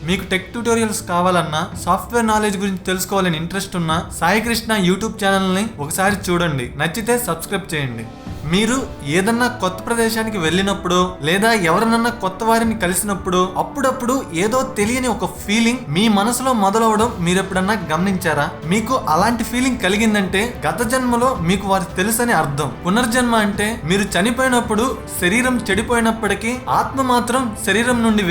మీకు tech tutorials కావాలన్నా, software knowledge గురించి తెలుసుకోవాలని ఇంట్రెస్ట్ ఉన్న సాయి కృష్ణ యూట్యూబ్ ఛానల్ని ఒకసారి చూడండి. నచ్చితే సబ్స్క్రైబ్ చేయండి. మీరు ఏదన్నా కొత్త ప్రదేశానికి వెళ్ళినప్పుడు లేదా ఎవరినన్నా కొత్త వారిని కలిసినప్పుడు అప్పుడప్పుడు ఏదో తెలియని ఒక ఫీలింగ్ మీ మనసులో మొదలవడం మీరు ఎప్పుడన్నా గమనించారా? మీకు అలాంటి ఫీలింగ్ కలిగిందంటే గత జన్మలో మీకు వారు తెలుసని అర్థం. పునర్జన్మ అంటే మీరు చనిపోయినప్పుడు శరీరం చెడిపోయినప్పటికీ ఆత్మ మాత్రం శరీరం నుండి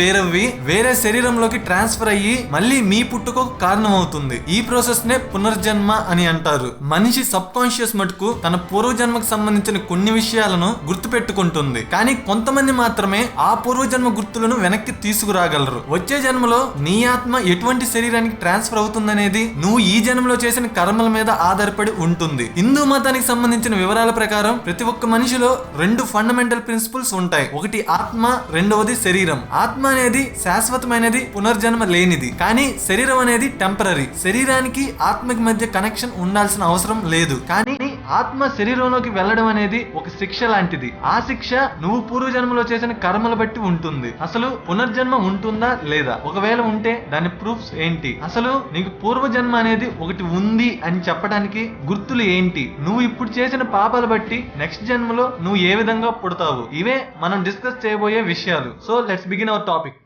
వేరే శరీరంలోకి ట్రాన్స్ఫర్ అయ్యి మళ్ళీ మీ పుట్టుకకు కారణం అవుతుంది. ఈ ప్రాసెస్ నే పునర్జన్మ అని అంటారు. మనిషి సబ్ కాన్షియస్ మటుకు తన పూర్వజన్మకు సంబంధించిన కొన్ని విషయాలను గుర్తు పెట్టుకుంటుంది. కానీ కొంతమంది మాత్రమే ఆ పూర్వజన్మ గుర్తులను వెనక్కి తీసుకురాగలరు. వచ్చే జన్మలో నీ ఆత్మ ఎటువంటి శరీరానికి ట్రాన్స్ఫర్ అవుతుందనేది నువ్వు ఈ జన్మలో చేసిన కర్మల మీద ఆధారపడి ఉంటుంది. హిందూ మతానికి సంబంధించిన వివరాల ప్రకారం ప్రతి ఒక్క మనిషిలో 2 ఫండమెంటల్ ప్రిన్సిపల్స్ ఉంటాయి. ఒకటి ఆత్మ, రెండవది శరీరం. ఆత్మ అనేది శాశ్వతమైనది, పునర్జన్మ లేనిది. కానీ శరీరం అనేది టెంపరరీ. శరీరానికి ఆత్మకి మధ్య కనెక్షన్ ఉండాల్సిన అవసరం లేదు. కానీ ఆత్మ శరీరంలోకి వెళ్ళడం అనేది ఒక శిక్ష లాంటిది. ఆ శిక్ష నువ్వు పూర్వజన్మలో చేసిన కర్మలు బట్టి ఉంటుంది. అసలు పునర్జన్మ ఉంటుందా లేదా? ఒకవేళ ఉంటే దాని ప్రూఫ్స్ ఏంటి? అసలు నీకు పూర్వజన్మ అనేది ఒకటి ఉంది అని చెప్పడానికి గుర్తులు ఏంటి? నువ్వు ఇప్పుడు చేసిన పాపాలు బట్టి నెక్స్ట్ జన్మలో నువ్వు ఏ విధంగా పుడతావు? ఇవే మనం డిస్కస్ చేయబోయే విషయాలు. So let's begin our topic.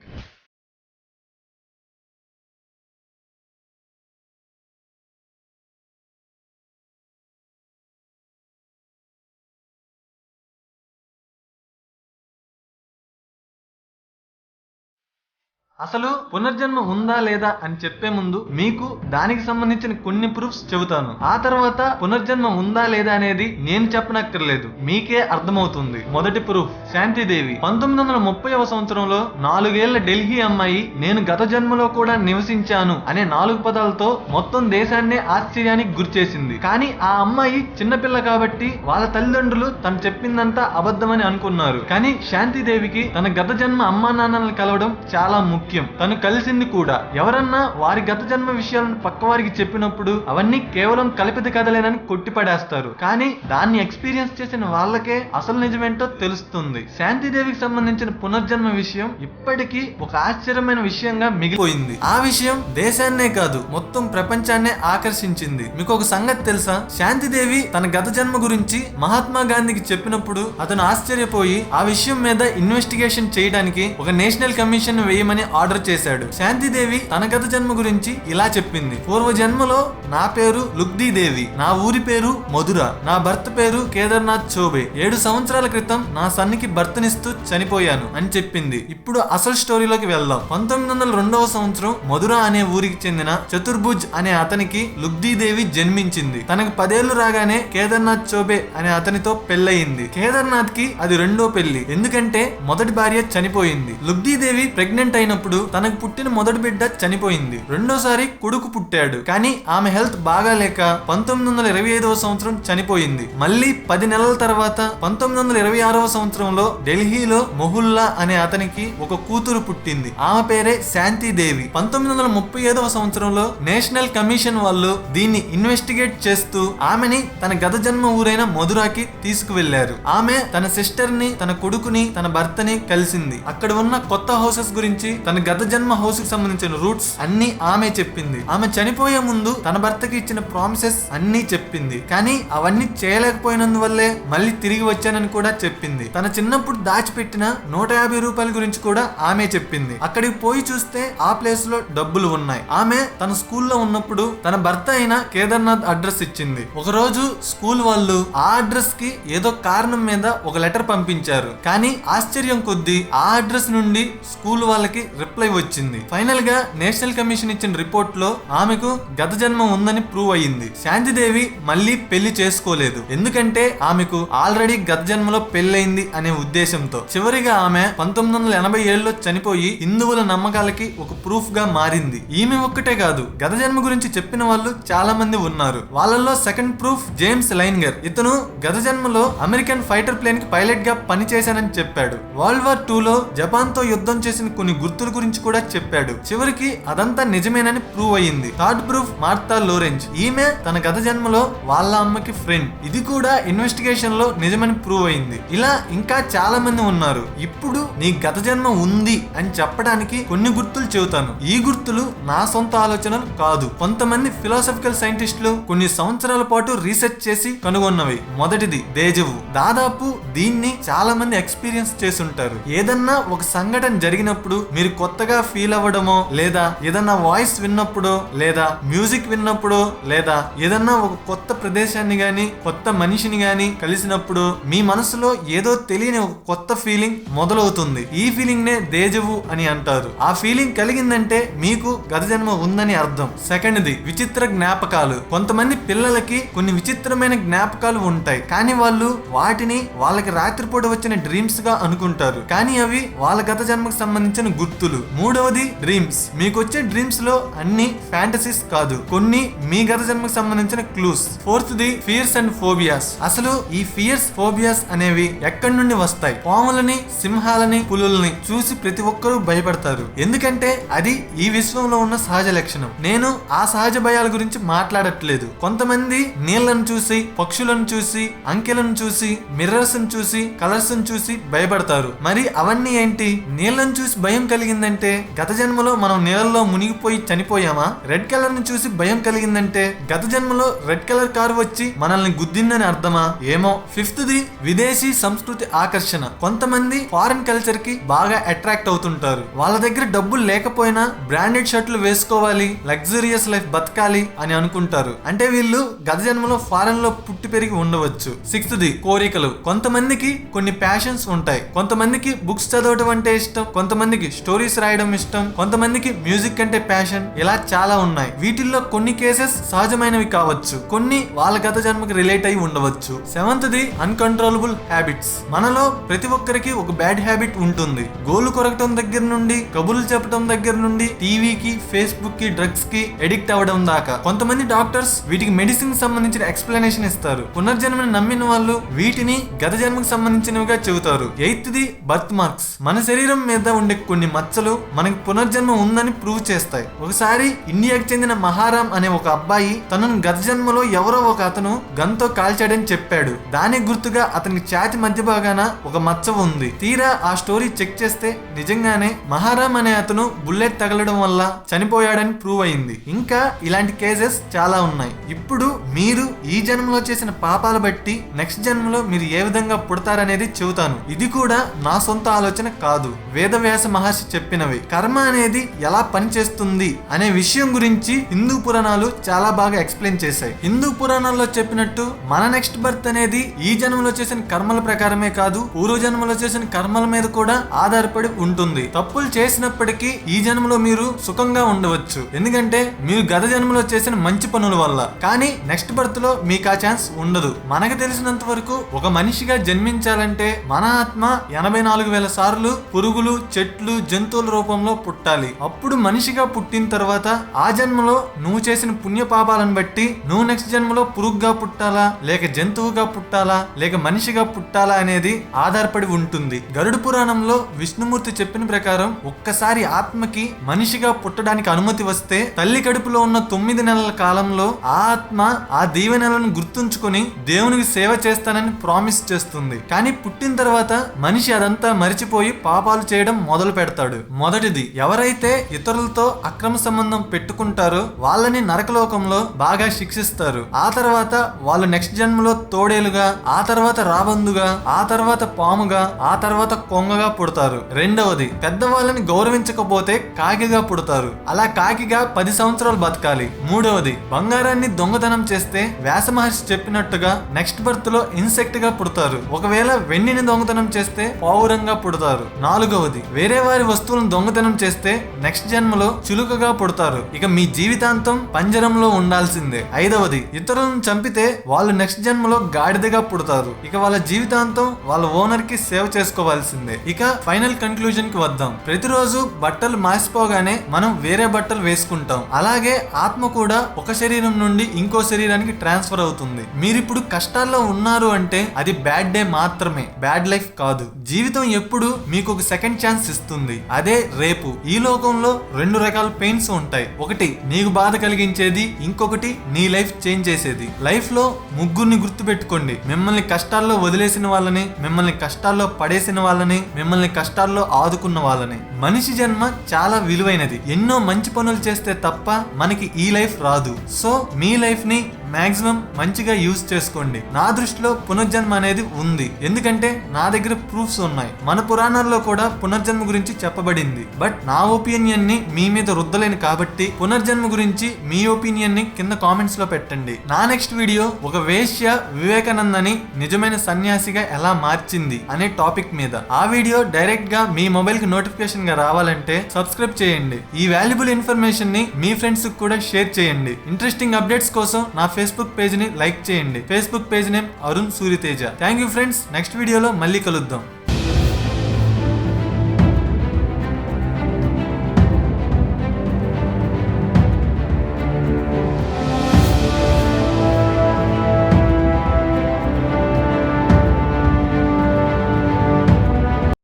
అసలు పునర్జన్మ ఉందా లేదా అని చెప్పే ముందు మీకు దానికి సంబంధించిన కొన్ని ప్రూఫ్స్ చెబుతాను. ఆ తర్వాత పునర్జన్మ ఉందా లేదా అనేది నేను చెప్పనక్కర్లేదు, మీకే అర్థమవుతుంది. మొదటి ప్రూఫ్, శాంతిదేవి 1930వ సంవత్సరంలో 4 ఏళ్ల ఢిల్లీ అమ్మాయి నేను గత జన్మలో కూడా నివసించాను అనే 4 పదాలతో మొత్తం దేశాన్నే ఆశ్చర్యానికి గురిచేసింది. కానీ ఆ అమ్మాయి చిన్నపిల్ల కాబట్టి వాళ్ళ తల్లిదండ్రులు తను చెప్పిందంతా అబద్ధమని అనుకున్నారు. కానీ శాంతిదేవికి తన గత జన్మ అమ్మా నాన్నలను కలవడం చాలా ముఖ్యం. తను కలిసింది కూడా. ఎవరన్నా వారి గత జన్మ విషయాలను పక్క వారికి చెప్పినప్పుడు అవన్నీ కేవలం కల్పిత కథలేనని కొట్టిపడేస్తారు. కానీ దాన్ని ఎక్స్పీరియన్స్ చేసిన వాళ్ళకే అసలు నిజమేంటో తెలుస్తుంది. శాంతిదేవికి సంబంధించిన పునర్జన్మ విషయం ఇప్పటికీ ఒక ఆశ్చర్యమైన విషయంగా మిగిలిపోయింది. ఆ విషయం దేశాన్నే కాదు మొత్తం ప్రపంచాన్నే ఆకర్షించింది. మీకు ఒక సంగతి తెలుసా? శాంతిదేవి తన గత జన్మ గురించి మహాత్మా గాంధీకి చెప్పినప్పుడు అతను ఆశ్చర్యపోయి ఆ విషయం మీద ఇన్వెస్టిగేషన్ చేయడానికి ఒక నేషనల్ కమిషన్ వేయమని ఆర్డర్ చేశాడు. శాంతిదేవి తన గత జన్మ గురించి ఇలా చెప్పింది. పూర్వ జన్మలో నా పేరు లుగ్దీదేవి, నా ఊరి పేరు మధుర, నా భర్త పేరు కేదార్నాథ్ చోబే. 7 సంవత్సరాల క్రితం నా సన్నికి భర్తనిస్తూ చనిపోయాను అని చెప్పింది. ఇప్పుడు అసలు స్టోరీలోకి వెళ్దాం. 1902వ సంవత్సరం మధుర అనే ఊరికి చెందిన చతుర్భుజ్ అనే అతనికి లుగ్దీదేవి జన్మించింది. తనకు 10 ఏళ్లు రాగానే కేదార్నాథ్ చోబే అనే అతనితో పెళ్లయింది. కేదార్నాథ్ కి అది రెండో పెళ్లి, ఎందుకంటే మొదటి భార్య చనిపోయింది. లుగ్దీదేవి ప్రెగ్నెంట్ అయినప్పుడు తనకు పుట్టిన మొదటి బిడ్డ చనిపోయింది. రెండోసారి కొడుకు పుట్టాడు. కానీ ఆమె హెల్త్ బాగాలేక 1925వ సంవత్సరం చనిపోయింది. మళ్ళీ 10 నెలల తర్వాత 1926వ సంవత్సరంలో ఢిల్లీలో మొహుల్లా అనే అతనికి ఒక కూతురు పుట్టింది. ఆమె పేరే శాంతిదేవి. 1935వ సంవత్సరంలో నేషనల్ కమిషన్ వాళ్ళు దీన్ని ఇన్వెస్టిగేట్ చేస్తూ ఆమెని తన గత జన్మ ఊరైన మధురాకి తీసుకువెళ్లారు. ఆమె తన సిస్టర్ ని, తన కొడుకుని, తన భర్తని కలిసింది. అక్కడ ఉన్న కొత్త హౌసెస్ గురించి, తన గత జన్మ హౌస్ కి సంబంధించిన రూట్స్ అన్ని ఆమె చెప్పింది. ఆమె చనిపోయే ముందు తన భర్తకి ఇచ్చిన ప్రామిసెస్ అన్ని చెప్పింది. కానీ అవన్నీ చేయలేకపోయినందువల్లే మళ్ళీ తిరిగి వచ్చానని కూడా చెప్పింది. తన చిన్నప్పుడు దాచిపెట్టిన 150 రూపాయల గురించి కూడా ఆమె చెప్పింది. అక్కడికి పోయి చూస్తే ఆ ప్లేస్ లో డబ్బులు ఉన్నాయి. ఆమె తన స్కూల్లో ఉన్నప్పుడు తన భర్త అయిన కేదార్నాథ్ అడ్రస్ ఇచ్చింది. ఒక రోజు స్కూల్ వాళ్ళు ఆ అడ్రస్ కి ఏదో కారణం మీద ఒక లెటర్ పంపించారు. కానీ ఆశ్చర్యం కొద్దీ ఆ అడ్రస్ నుండి స్కూల్ వాళ్ళకి రిప్లై వచ్చింది. ఫైనల్ గా నేషనల్ కమిషన్ ఇచ్చిన రిపోర్ట్ లో ఆమెకు గత జన్మ ఉందని ప్రూవ్ అయ్యింది. శాంతిదేవి మళ్ళీ పెళ్లి చేసుకోలేదు, ఎందుకంటే ఆమెకు ఆల్రెడీ గత జన్మలో పెళ్ళైంది అనే ఉద్దేశంతో. చివరిగా ఆమె 1987లో చనిపోయి హిందువుల నమ్మకాలకి ఒక ప్రూఫ్ గా మారింది. ఈమె ఒక్కటే కాదు, గత జన్మ గురించి చెప్పిన వాళ్ళు చాలా మంది ఉన్నారు. వాళ్ళలో సెకండ్ ప్రూఫ్ జేమ్స్ లైన్గర్. ఇతను గత జన్మలో అమెరికన్ ఫైటర్ ప్లేన్ కి పైలట్ గా పనిచేశానని చెప్పాడు. వరల్డ్ వార్ 2లో జపాన్ తో యుద్ధం చేసిన కొన్ని గుర్తులు గుర్తుల గురించి కూడా చెప్పాడు. చివరికి అదంతా నిజమేనని ప్రూవ్ అయ్యింది. Third proof Martha Lorenz. ఈమె తన గత జన్మలో వాళ్ళ అమ్మకి ఫ్రెండ్. ఇది కూడా ఇన్వెస్టిగేషన్ లో నిజమని ప్రూవ్ అయింది. ఇలా ఇంకా చాలా మంది ఉన్నారు. ఇప్పుడు నీ గత జన్మ ఉంది అని చెప్పడానికి కొన్ని గుర్తులు చెబుతాను. ఈ గుర్తులు నా సొంత ఆలోచనలు కాదు. కొంతమంది ఫిలాసఫికల్ సైంటిస్టులు కొన్ని సంవత్సరాల పాటు రీసెర్చ్ చేసి కనుగొన్నవి. మొదటిది డేజావు. దాదాపు దీన్ని చాలా మంది ఎక్స్పీరియన్స్ చేసుంటారు. ఏదన్నా ఒక సంఘటన జరిగినప్పుడు మీరు కొత్తగా ఫీల్ అవ్వడమో, లేదా ఏదన్నా వాయిస్ విన్నప్పుడో, లేదా మ్యూజిక్ విన్నప్పుడో, లేదా ఏదన్నా ఒక కొత్త ప్రదేశాన్ని గాని కొత్త మనిషిని గాని కలిసినప్పుడు మీ మనసులో ఏదో తెలియని ఒక కొత్త ఫీలింగ్ మొదలవుతుంది. ఈ ఫీలింగ్ నే డేజావు అని అంటారు. ఆ ఫీలింగ్ కలిగిందంటే మీకు గత జన్మ ఉందని అర్థం. సెకండ్ది విచిత్ర జ్ఞాపకాలు. కొంతమంది పిల్లలకి కొన్ని విచిత్రమైన జ్ఞాపకాలు ఉంటాయి, కానీ వాళ్ళు వాటిని వాళ్ళకి రాత్రిపూట వచ్చిన డ్రీమ్స్ గా అనుకుంటారు, కానీ అవి వాళ్ళ గత జన్మకు సంబంధించిన గుర్తులు. మూడవది డ్రీమ్స్. మీకు వచ్చే డ్రీమ్స్ లో అన్ని ఫ్యాంటసీస్ కాదు, కొన్ని మీ గత జన్మకు సంబంధించిన clues. Fourth the fears and phobias. అసలు ఈ ఫియర్స్ ఫోబియాస్ అనేవి ఎక్కడి నుండి వస్తాయి? పాములని, సింహాలని, పులుల్ని చూసి ప్రతి ఒక్కరూ భయపడతారు, ఎందుకంటే అది ఈ విశ్వంలో ఉన్న సహజ లక్షణం. నేను ఆ సహజ భయాల గురించి మాట్లాడట్లేదు. కొంతమంది నీళ్లను చూసి, పక్షులను చూసి, అంకెలను చూసి, మిర్రర్స్ చూసి, కలర్స్ చూసి భయపడతారు. మరి అవన్నీ ఏంటి? నీళ్లను చూసి భయం కలిగిందంటే గత జన్మలో మనం నీళ్ళల్లో మునిగిపోయి చనిపోయామా? రెడ్ కలర్ ని చూసి భయం కలిగిందంటే గత జన్మలో రెడ్ కలర్ కారు వచ్చి మనల్ని గుద్దిందని అర్థమా? ఏమో. ఫిఫ్త్ ది విదేశీ సంస్కృతి ఆకర్షణ. కొంతమంది ఫారెన్ కల్చర్ కి బాగా అట్రాక్ట్ అవుతుంటారు. వాళ్ళ దగ్గర డబ్బులు లేకపోయినా బ్రాండెడ్ షర్ట్లు వేసుకోవాలి, లగ్జరియస్ లైఫ్ బతకాలి అని అనుకుంటారు. అంటే వీళ్ళు గత జన్మలో ఫారెన్ లో పుట్టి పెరిగి ఉండవచ్చు. సిక్స్త్ ది కోరికలు. కొంతమందికి కొన్ని ప్యాషన్స్ ఉంటాయి. కొంతమందికి బుక్స్ చదవడం అంటే ఇష్టం, కొంతమందికి స్టోరీస్ రాయడం ఇష్టం, కొంతమందికి మ్యూజిక్ అంటే ప్యాషన్. ఇలా చాలా ఉన్నాయి. వీటిల్లో కొన్ని కేసెస్ సహజమైనవి కావచ్చు, కొన్ని వాళ్ళ గత జన్మకి రిలేట్ అయి ఉండవచ్చు. Seventh the uncontrollable habits. మనలో ప్రతి ఒక్కరికి ఒక బ్యాడ్ హ్యాబిట్ ఉంటుంది. గోలు కొరకటం దగ్గర నుండి, కబుర్లు చెప్పడం దగ్గర నుండి, టీవీకి, ఫేస్బుక్ కి, డ్రగ్స్ కి ఎడిక్ట్ అవ్వడం దాకా. కొంతమంది డాక్టర్స్ వీటికి మెడిసిన్ సంబంధించిన ఎక్స్ప్లెనేషన్ ఇస్తారు. పునర్జన్మని నమ్మిన వాళ్ళు వీటిని గత జన్మకు సంబంధించినవిగా చెబుతారు. Eighth the birth marks. మన శరీరం మీద ఉండే కొన్ని మచ్చలు మనకి పునర్జన్మ ఉందని ప్రూవ్ చేస్తాయి. ఒకసారి ఇండియాకి చెందిన మహారామ్ అనే ఒక అబ్బాయి తనను గత జన్మలో ఎవరో ఒక అతను గన్తో కాల్చాడని చెప్పాడు. దానికి గుర్తుగా అతనికి ఛాతి మధ్య భాగాన ఒక మచ్చ ఉంది. తీరా ఆ స్టోరీ చెక్ చేస్తే నిజంగానే మహారామ్ అనే అతను బుల్లెట్ తగలడం వల్ల చనిపోయాడని ప్రూవ్ అయింది. ఇంకా ఇలాంటి కేసెస్ చాలా ఉన్నాయి. ఇప్పుడు మీరు ఈ జన్మలో చేసిన పాపాల బట్టి నెక్స్ట్ జన్మలో మీరు ఏ విధంగా పుడతారనేది చెబుతాను. ఇది కూడా నా సొంత ఆలోచన కాదు, వేదవ్యాస మహర్షి చెప్పినవి. కర్మ అనేది ఎలా పనిచేస్తుంది అనే విషయం గురించి హిందూ పురాణాలు చాలా బాగా ఎక్స్ప్లెయిన్ చేశాయి. హిందూ పురాణాల్లో చెప్పినట్టు మన నెక్స్ట్ బర్త్ అనేది ఈ జన్మలో చేసిన కర్మల ప్రకారమే కాదు, పూర్వ జన్మలో చేసిన కర్మల మీద కూడా ఆధారపడి ఉంటుంది. తప్పులు చేసినప్పటికీ ఈ జన్మలో మీరు సుఖంగా ఉండవచ్చు, ఎందుకంటే మీరు గత జన్మలో చేసిన మంచి పనుల వల్ల. కానీ నెక్స్ట్ బర్త్ లో మీకు ఆ ఛాన్స్ ఉండదు. మనకు తెలిసినంత వరకు ఒక మనిషిగా జన్మించాలంటే మన ఆత్మ 84,000 సార్లు పురుగులు, చెట్లు, జంతువుల రూపంలో పుట్టాలి. అప్పుడు మనిషిగా పుట్టిన తర్వాత ఆ జన్మలో నువ్వు చేసిన పుణ్య పాపాలను బట్టి నువ్వు నెక్స్ట్ జన్మలో పురుగుగా పుట్టాలా, లేక జంతువుగా పుట్టాలా, లేక మనిషిగా పుట్టాలా అనేది ఆధారపడి ఉంటుంది. గరుడ పురాణంలో విష్ణుమూర్తి చెప్పిన ప్రకారం ఒక్కసారి ఆత్మకి మనిషిగా పుట్టడానికి అనుమతి వస్తే తల్లి కడుపులో ఉన్న 9 నెలల కాలంలో ఆ ఆత్మ ఆ దీవెనలను గుర్తుంచుకొని దేవునికి సేవ చేస్తానని ప్రామిస్ చేస్తుంది. కానీ పుట్టిన తర్వాత మనిషి అదంతా మరిచిపోయి పాపాలు చేయడం మొదలు పెడతాడు. మొదటిది, ఎవరైతే ఇతరులతో అక్రమ సంబంధం పెట్టుకుంటారో వాళ్ళని నరకలోకంలో బాగా శిక్షిస్తారు. ఆ తర్వాత వాళ్ళు నెక్స్ట్ జన్మలో తోడేలుగా, ఆ తర్వాత రాబందుగా, ఆ తర్వాత పాముగా, ఆ తర్వాత కొంగగా పుడతారు. రెండవది, పెద్దవాళ్ళని గౌరవించకపోతే కాకిగా పుడతారు. అలా కాకిగా 10 సంవత్సరాలు బతకాలి. మూడవది, బంగారాన్ని దొంగతనం చేస్తే వ్యాస మహర్షి చెప్పినట్టుగా నెక్స్ట్ బర్త్ లో ఇన్సెక్ట్ గా పుడతారు. ఒకవేళ వెండిని దొంగతనం చేస్తే పావురంగా పుడతారు. నాలుగవది, వేరే వారి వస్తువులను దొంగతనం చేస్తే నెక్స్ట్ జన్మలో చిలుకగా పుడతారు. ఇక మీ జీవితాంతం పంజరంలో ఉండాల్సిందే. ఐదవది, ఇతరులను చంపితే వాళ్ళు నెక్స్ట్ జన్మలో గాడిదగా పుడతారు. ఇక వాళ్ళ జీవితాంతం వాళ్ళ ఓనర్ కి సేవ చేసుకోవాల్సిందే. ఇక ఫైనల్ కన్క్లూజన్ కి వద్దాం. ప్రతిరోజు బట్టలు మాసిపోగానే మనం వేరే బట్టలు వేసుకుంటాం. అలాగే ఆత్మ కూడా ఒక శరీరం నుండి ఇంకో శరీరానికి ట్రాన్స్ఫర్ అవుతుంది. మీరిప్పుడు కష్టాల్లో ఉన్నారు అంటే అది బ్యాడ్ డే మాత్రమే, బ్యాడ్ లైఫ్ కాదు. జీవితం ఎప్పుడు మీకు ఒక సెకండ్ ఛాన్స్ ఇస్తుంది. అదే రేపు. ఈ లోకంలో 2 రకాల పెయిన్స్ ఉంటాయి. ఒకటి నీకు బాధ కలిగించేది, ఇంకొకటి నీ లైఫ్ చేంజ్ చేసేది. లైఫ్ లో ముగ్గురిని గుర్తు పెట్టుకోండి. మిమ్మల్ని కష్టాల్లో వదిలేసిన వాళ్ళని, మిమ్మల్ని కష్టాల్లో పడేసిన వాళ్ళని, మిమ్మల్ని కష్టాల్లో ఆదుకున్న వాళ్ళని. మనిషి జన్మ చాలా విలువైనది. ఎన్నో మంచి పనులు చేస్తే తప్ప మనకి ఈ లైఫ్ రాదు. సో మీ లైఫ్ ని మాక్సిమం మంచిగా యూజ్ చేసుకోండి. నా దృష్టిలో పునర్జన్మ అనేది ఉంది, ఎందుకంటే నా దగ్గర ప్రూఫ్స్ ఉన్నాయి. మన పురాణాల్లో కూడా పునర్జన్మ గురించి చెప్పబడింది. బట్ నా ఒపీనియన్ ని మీ మీద రుద్దలేను కాబట్టి పునర్జన్మ గురించి మీ ఒపీనియన్ ని కింద కామెంట్స్ లో పెట్టండి. నా నెక్స్ట్ వీడియో ఒక వేశ్య వివేకానందని నిజమైన సన్యాసిగా ఎలా మార్చింది అనే టాపిక్ మీద. ఆ వీడియో డైరెక్ట్ గా మీ మొబైల్ కి నోటిఫికేషన్ గా రావాలంటే సబ్స్క్రైబ్ చేయండి. ఈ వాల్యుబుల్ ఇన్ఫర్మేషన్ ని మీ ఫ్రెండ్స్ కి కూడా షేర్ చేయండి. ఇంట్రెస్టింగ్ అప్డేట్స్ కోసం నా ఫేస్బుక్ పేజ్ ని లైక్ చేయండి. Facebook page name Arun Surya Teja. Thank you friends. Next వీడియోలో మళ్ళీ కలుద్దాం.